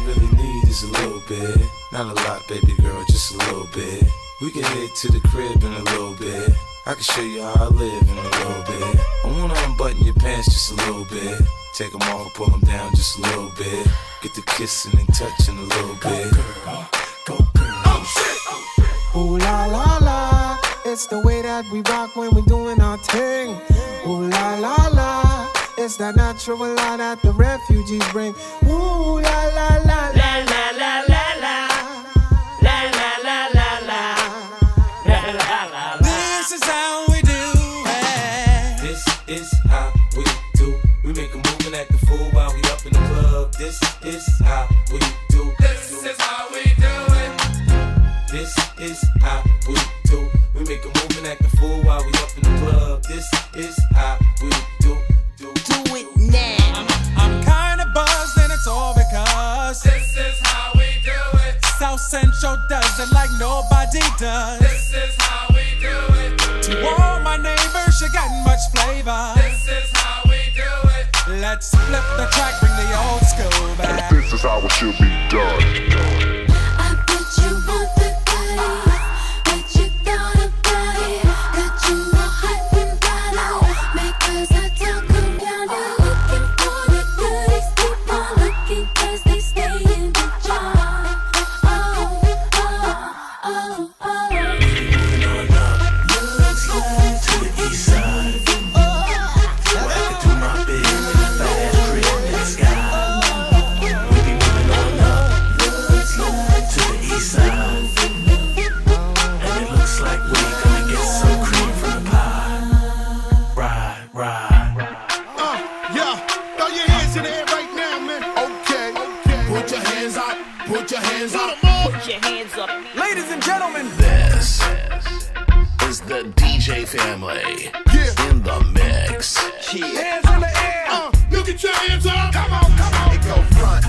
really need is a little bit. Not a lot, baby girl, just a little bit. We can head to the crib in a little bit. I can show you how I live in a little bit. I wanna unbutton your pants just a little bit. Take them off, pull them down just a little bit. Get the kissing and touching a little bit. Go girl. Oh shit. Ooh la la la. It's the way that we rock when we doing our thing. Ooh la la la. It's that natural law that the refugees bring. Ooh la la la la la la la la la la la la la. This is how we do it. This is how we do. We make a move and act a fool while we up in the club. This is how we do. This is how we do it. This is how we do. We make a move and act a fool while we up in the club. This is how we do. Do it now. I'm kinda buzzed and it's all because This is how we do it. South Central does it like nobody does. This is how we do it. To all my neighbors, you got much flavor. This is how we do it. Let's flip the track, bring the old school back. This is how it should be done. I bet you want the body, bet you thought about it, got you more hype than bottle, because I talk around you. Looking for the goodies, keep on looking, 'cause they stay in the jar. Oh, oh, oh, oh. Looks like to the east side. Walking through my bed in a fast crib in the sky. We be moving on up. Looks like to the east side. And it looks like we're gonna get some cream from the pie. Ride. Yeah, throw your hands in the air right now, man. Okay. Put your hands up. Put your hands up. Put your hands up. Ladies and gentlemen, This is the DJ family Yeah. in the mix. hands in the air. You get your hands up. Come on. It go front,